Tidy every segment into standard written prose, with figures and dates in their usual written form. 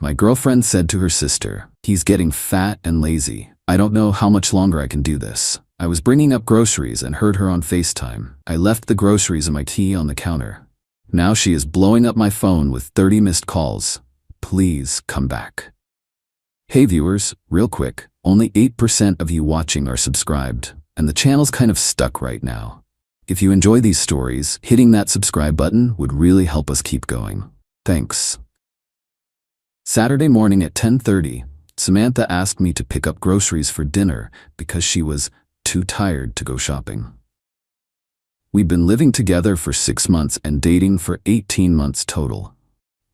My girlfriend said to her sister, "He's getting fat and lazy. I don't know how much longer I can do this." I was bringing up groceries and heard her on FaceTime. I left the groceries and my tea on the counter. Now she is blowing up my phone with 30 missed calls. Please come back. Hey viewers, real quick, only 8% of you watching are subscribed, and the channel's kind of stuck right now. If you enjoy these stories, hitting that subscribe button would really help us keep going. Thanks. Saturday morning at 10:30, Samantha asked me to pick up groceries for dinner because she was too tired to go shopping. We'd been living together for 6 months and dating for 18 months total.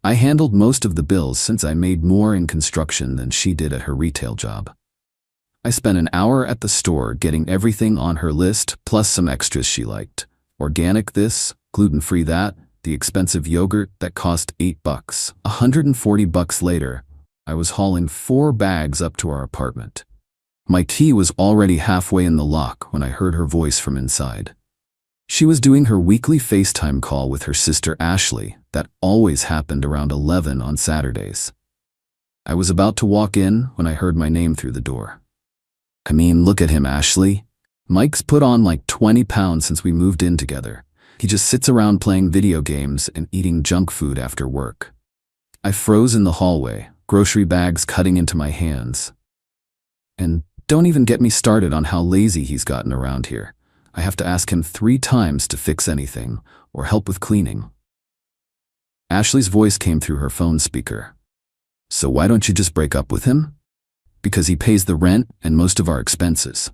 I handled most of the bills since I made more in construction than she did at her retail job. I spent an hour at the store getting everything on her list plus some extras she liked. Organic this, gluten-free that, the expensive yogurt that cost $8. $140 later, I was hauling 4 bags up to our apartment. My tea was already halfway in the lock when I heard her voice from inside. She was doing her weekly FaceTime call with her sister Ashley that always happened around 11 on Saturdays. I was about to walk in when I heard my name through the door. I mean, look at him, Ashley. Mike's put on like 20 pounds since we moved in together. He just sits around playing video games and eating junk food after work. I froze in the hallway, grocery bags cutting into my hands. And don't even get me started on how lazy he's gotten around here. I have to ask him 3 times to fix anything or help with cleaning. Ashley's voice came through her phone speaker. So why don't you just break up with him? Because he pays the rent and most of our expenses.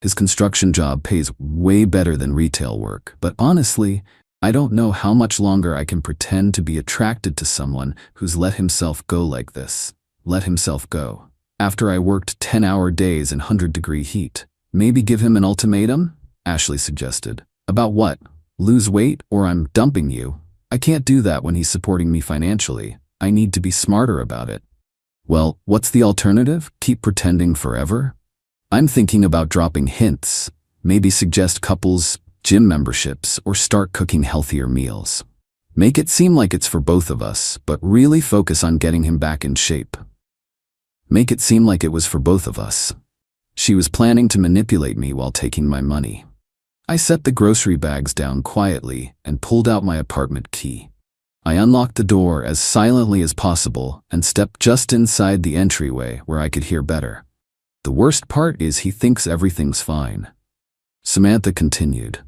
His construction job pays way better than retail work, but honestly, I don't know how much longer I can pretend to be attracted to someone who's let himself go like this. Let himself go. After I worked 10-hour days in 100-degree heat. Maybe give him an ultimatum? Ashley suggested. About what? Lose weight or I'm dumping you? I can't do that when he's supporting me financially. I need to be smarter about it. Well, what's the alternative? Keep pretending forever? I'm thinking about dropping hints, maybe suggest couples, gym memberships, or start cooking healthier meals. Make it seem like it's for both of us, but really focus on getting him back in shape. Make it seem like it was for both of us. She was planning to manipulate me while taking my money. I set the grocery bags down quietly and pulled out my apartment key. I unlocked the door as silently as possible and stepped just inside the entryway where I could hear better. The worst part is he thinks everything's fine. Samantha continued.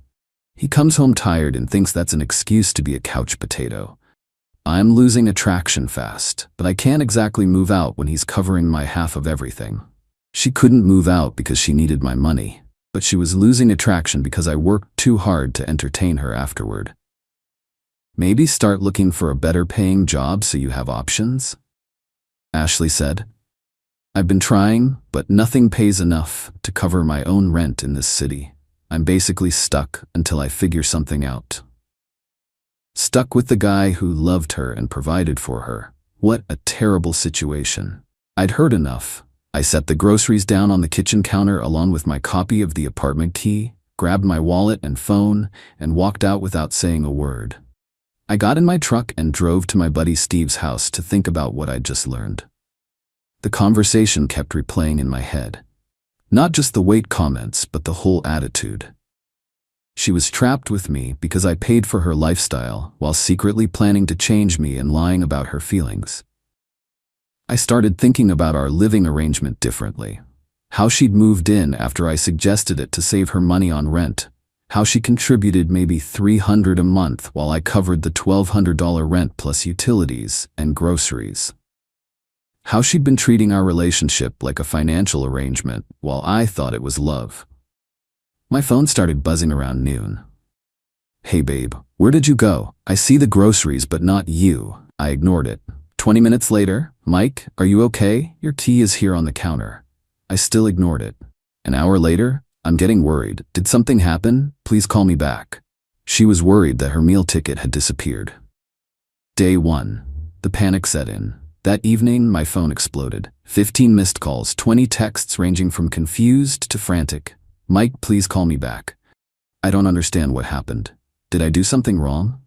He comes home tired and thinks that's an excuse to be a couch potato. I'm losing attraction fast, but I can't exactly move out when he's covering my half of everything. She couldn't move out because she needed my money, but she was losing attraction because I worked too hard to entertain her afterward. Maybe start looking for a better paying job so you have options? Ashley said. I've been trying, but nothing pays enough to cover my own rent in this city. I'm basically stuck until I figure something out. Stuck with the guy who loved her and provided for her. What a terrible situation. I'd heard enough. I set the groceries down on the kitchen counter along with my copy of the apartment key, grabbed my wallet and phone, and walked out without saying a word. I got in my truck and drove to my buddy Steve's house to think about what I'd just learned. The conversation kept replaying in my head. Not just the weight comments, but the whole attitude. She was trapped with me because I paid for her lifestyle while secretly planning to change me and lying about her feelings. I started thinking about our living arrangement differently. How she'd moved in after I suggested it to save her money on rent. How she contributed maybe $300 a month while I covered the $1,200 rent plus utilities and groceries. How she'd been treating our relationship like a financial arrangement while I thought it was love. My phone started buzzing around noon. Hey babe, where did you go? I see the groceries but not you. I ignored it. 20 minutes later, Mike, are you okay? Your tea is here on the counter. I still ignored it. An hour later, I'm getting worried. Did something happen? Please call me back. She was worried that her meal ticket had disappeared. Day 1. The panic set in. That evening, my phone exploded. 15 missed calls, 20 texts ranging from confused to frantic. Mike, please call me back. I don't understand what happened. Did I do something wrong?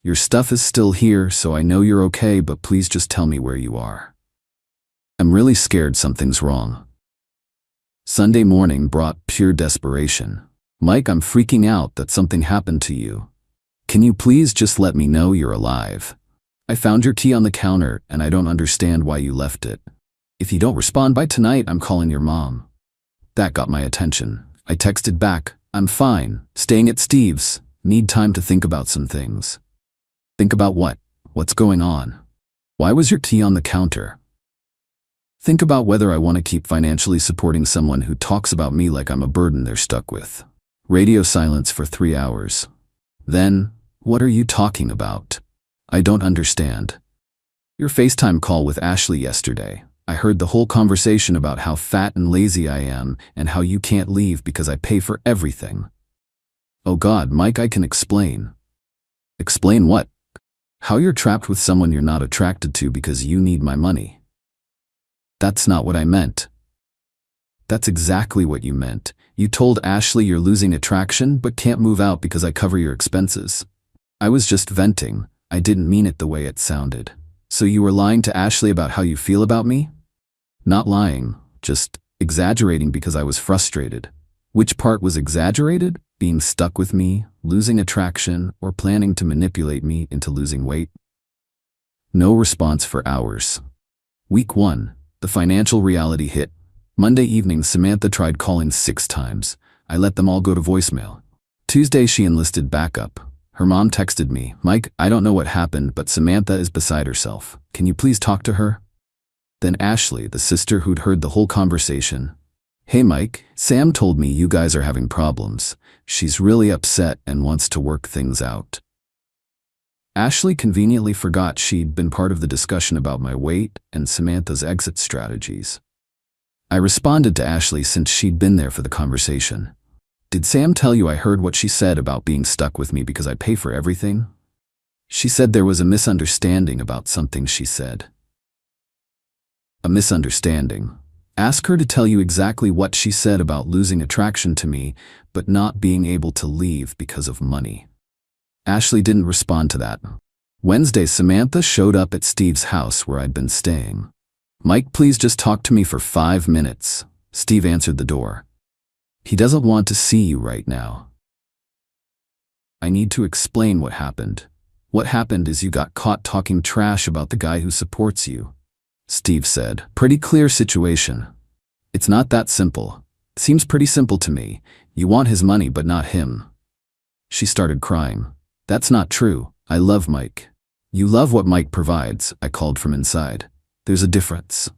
Your stuff is still here, so I know you're okay, but please just tell me where you are. I'm really scared something's wrong. Sunday morning brought pure desperation. Mike, I'm freaking out that something happened to you. Can you please just let me know you're alive? I found your tea on the counter and I don't understand why you left it. If you don't respond by tonight, I'm calling your mom. That got my attention. I texted back, I'm fine, staying at Steve's, need time to think about some things. Think about what? What's going on? Why was your tea on the counter? Think about whether I want to keep financially supporting someone who talks about me like I'm a burden they're stuck with. Radio silence for 3 hours. Then, what are you talking about? I don't understand. Your FaceTime call with Ashley yesterday. I heard the whole conversation about how fat and lazy I am and how you can't leave because I pay for everything. Oh God, Mike, I can explain. Explain what? How you're trapped with someone you're not attracted to because you need my money. That's not what I meant. That's exactly what you meant. You told Ashley you're losing attraction but can't move out because I cover your expenses. I was just venting. I didn't mean it the way it sounded. So you were lying to Ashley about how you feel about me? Not lying, just exaggerating because I was frustrated. Which part was exaggerated? Being stuck with me, losing attraction, or planning to manipulate me into losing weight? No response for hours. Week 1, the financial reality hit. Monday evening, Samantha tried calling 6 times. I let them all go to voicemail. Tuesday, she enlisted backup. Her mom texted me, Mike, I don't know what happened, but Samantha is beside herself. Can you please talk to her? Then Ashley, the sister who'd heard the whole conversation. Hey Mike, Sam told me you guys are having problems. She's really upset and wants to work things out. Ashley conveniently forgot she'd been part of the discussion about my weight and Samantha's exit strategies. I responded to Ashley since she'd been there for the conversation. Did Sam tell you I heard what she said about being stuck with me because I pay for everything? She said there was a misunderstanding about something she said. A misunderstanding. Ask her to tell you exactly what she said about losing attraction to me, but not being able to leave because of money. Ashley didn't respond to that. Wednesday, Samantha showed up at Steve's house where I'd been staying. Mike, please just talk to me for 5 minutes. Steve answered the door. He doesn't want to see you right now. I need to explain what happened. What happened is you got caught talking trash about the guy who supports you. Steve said, pretty clear situation. It's not that simple. Seems pretty simple to me. You want his money but not him. She started crying. That's not true. I love Mike. You love what Mike provides, I called from inside. There's a difference.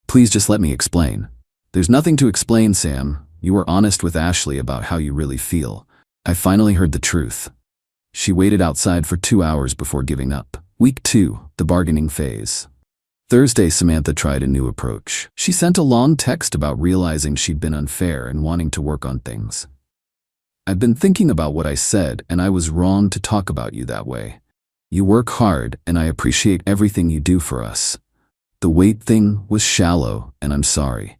Please just let me explain. There's nothing to explain, Sam. You were honest with Ashley about how you really feel. I finally heard the truth. She waited outside for 2 hours before giving up. Week 2, the bargaining phase. Thursday, Samantha tried a new approach. She sent a long text about realizing she'd been unfair and wanting to work on things. I've been thinking about what I said, and I was wrong to talk about you that way. You work hard, and I appreciate everything you do for us. The weight thing was shallow, and I'm sorry.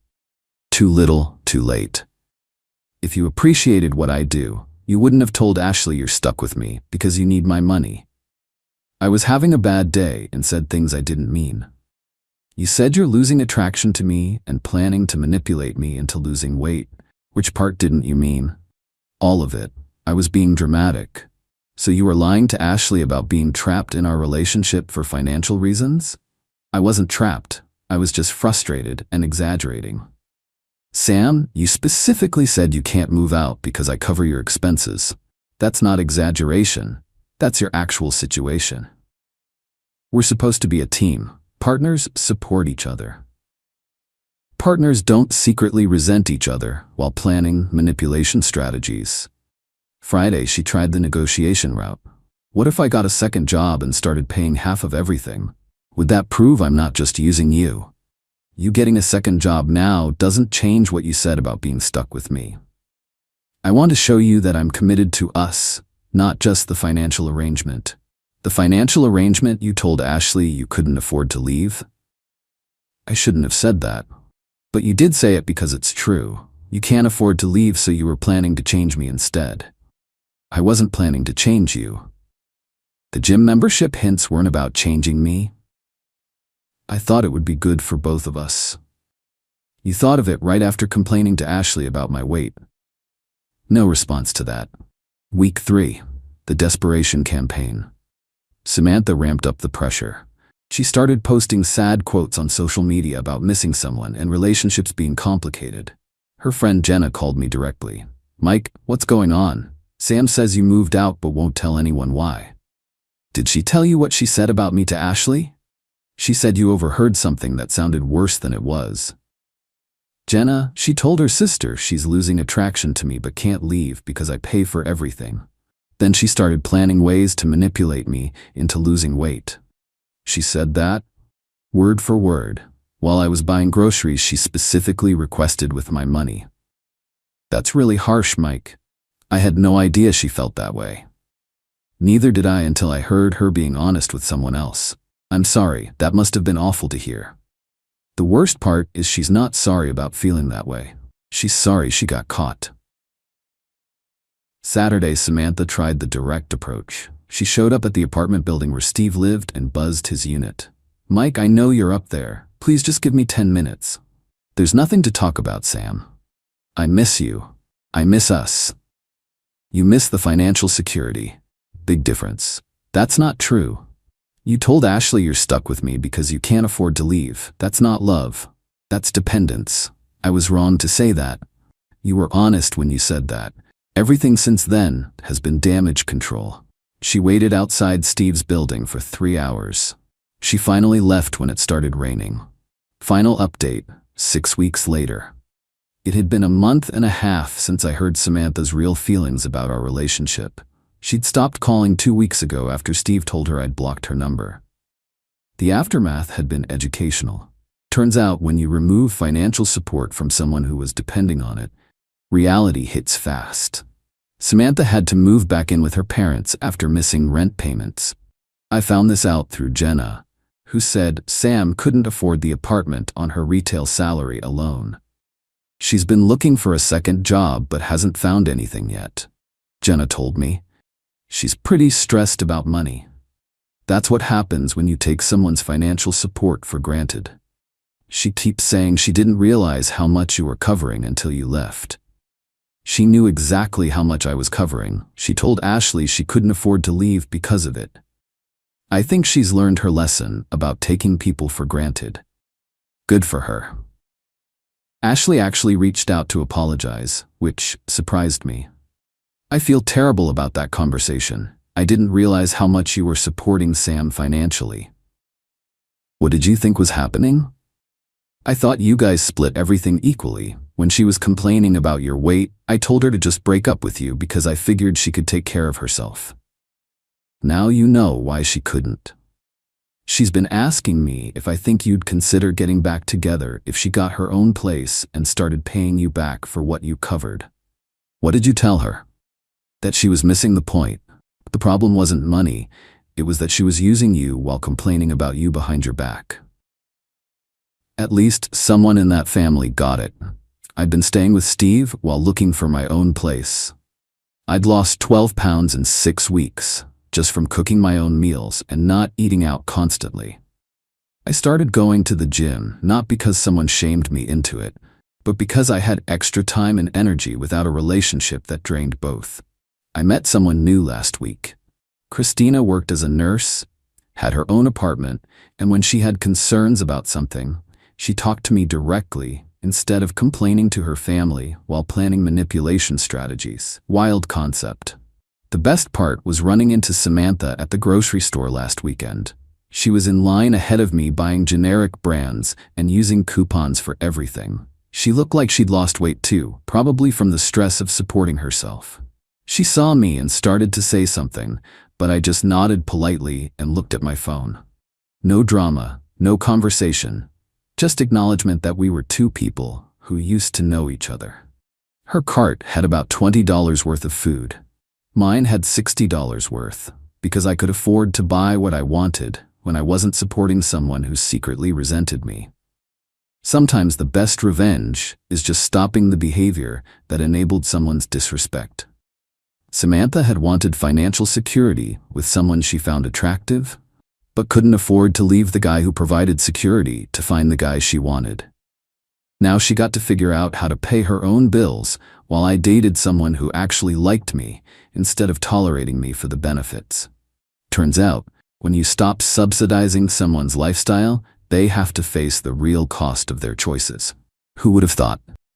Too little, too late. If you appreciated what I do, you wouldn't have told Ashley you're stuck with me because you need my money. I was having a bad day and said things I didn't mean. You said you're losing attraction to me and planning to manipulate me into losing weight. Which part didn't you mean? All of it. I was being dramatic. So you were lying to Ashley about being trapped in our relationship for financial reasons? I wasn't trapped. I was just frustrated and exaggerating. Sam, you specifically said you can't move out because I cover your expenses. That's not exaggeration. That's your actual situation. We're supposed to be a team. Partners support each other. Partners don't secretly resent each other while planning manipulation strategies. Friday, she tried the negotiation route. What if I got a second job and started paying half of everything? Would that prove I'm not just using you? You getting a second job now doesn't change what you said about being stuck with me. I want to show you that I'm committed to us, not just the financial arrangement. The financial arrangement you told Ashley you couldn't afford to leave? I shouldn't have said that. But you did say it because it's true. You can't afford to leave, so you were planning to change me instead. I wasn't planning to change you. The gym membership hints weren't about changing me. I thought it would be good for both of us. You thought of it right after complaining to Ashley about my weight. No response to that. Week 3. The desperation campaign. Samantha ramped up the pressure. She started posting sad quotes on social media about missing someone and relationships being complicated. Her friend Jenna called me directly. "Mike, what's going on? Sam says you moved out but won't tell anyone why." "Did she tell you what she said about me to Ashley?" "She said you overheard something that sounded worse than it was." "Jenna, she told her sister she's losing attraction to me but can't leave because I pay for everything. Then she started planning ways to manipulate me into losing weight." "She said that?" "Word for word. While I was buying groceries, she specifically requested with my money." "That's really harsh, Mike. I had no idea she felt that way." "Neither did I until I heard her being honest with someone else. I'm sorry, that must have been awful to hear." "The worst part is she's not sorry about feeling that way. She's sorry she got caught." Saturday, Samantha tried the direct approach. She showed up at the apartment building where Steve lived and buzzed his unit. "Mike, I know you're up there. Please just give me 10 minutes. There's nothing to talk about, Sam. I miss you. I miss us." "You miss the financial security. Big difference." "That's not true. You told Ashley you're stuck with me because you can't afford to leave. That's not love. That's dependence. I was wrong to say that. You were honest when you said that. Everything since then has been damage control." She waited outside Steve's building for 3 hours. She finally left when it started raining. Final update, 6 weeks later. It had been a month and a half since I heard Samantha's real feelings about our relationship. She'd stopped calling 2 weeks ago after Steve told her I'd blocked her number. The aftermath had been educational. Turns out when you remove financial support from someone who was depending on it, reality hits fast. Samantha had to move back in with her parents after missing rent payments. I found this out through Jenna, who said Sam couldn't afford the apartment on her retail salary alone. She's been looking for a second job but hasn't found anything yet. Jenna told me. She's pretty stressed about money. That's what happens when you take someone's financial support for granted. She keeps saying she didn't realize how much you were covering until you left. She knew exactly how much I was covering. She told Ashley she couldn't afford to leave because of it. I think she's learned her lesson about taking people for granted. Good for her. Ashley actually reached out to apologize, which surprised me. I feel terrible about that conversation. I didn't realize how much you were supporting Sam financially. What did you think was happening? I thought you guys split everything equally. When she was complaining about your weight, I told her to just break up with you because I figured she could take care of herself. Now you know why she couldn't. She's been asking me if I think you'd consider getting back together if she got her own place and started paying you back for what you covered. What did you tell her? That she was missing the point. The problem wasn't money, it was that she was using you while complaining about you behind your back. At least someone in that family got it. I'd been staying with Steve while looking for my own place. I'd lost 12 pounds in 6 weeks, just from cooking my own meals and not eating out constantly. I started going to the gym, not because someone shamed me into it, but because I had extra time and energy without a relationship that drained both. I met someone new last week. Christina worked as a nurse, had her own apartment, and when she had concerns about something, she talked to me directly instead of complaining to her family while planning manipulation strategies. Wild concept. The best part was running into Samantha at the grocery store last weekend. She was in line ahead of me buying generic brands and using coupons for everything. She looked like she'd lost weight too, probably from the stress of supporting herself. She saw me and started to say something, but I just nodded politely and looked at my phone. No drama, no conversation. Just acknowledgement that we were two people who used to know each other. Her cart had about $20 worth of food. Mine had $60 worth, because I could afford to buy what I wanted when I wasn't supporting someone who secretly resented me. Sometimes the best revenge is just stopping the behavior that enabled someone's disrespect. Samantha had wanted financial security with someone she found attractive, but couldn't afford to leave the guy who provided security to find the guy she wanted. Now she got to figure out how to pay her own bills while I dated someone who actually liked me instead of tolerating me for the benefits. Turns out, when you stop subsidizing someone's lifestyle, they have to face the real cost of their choices. Who would have thought?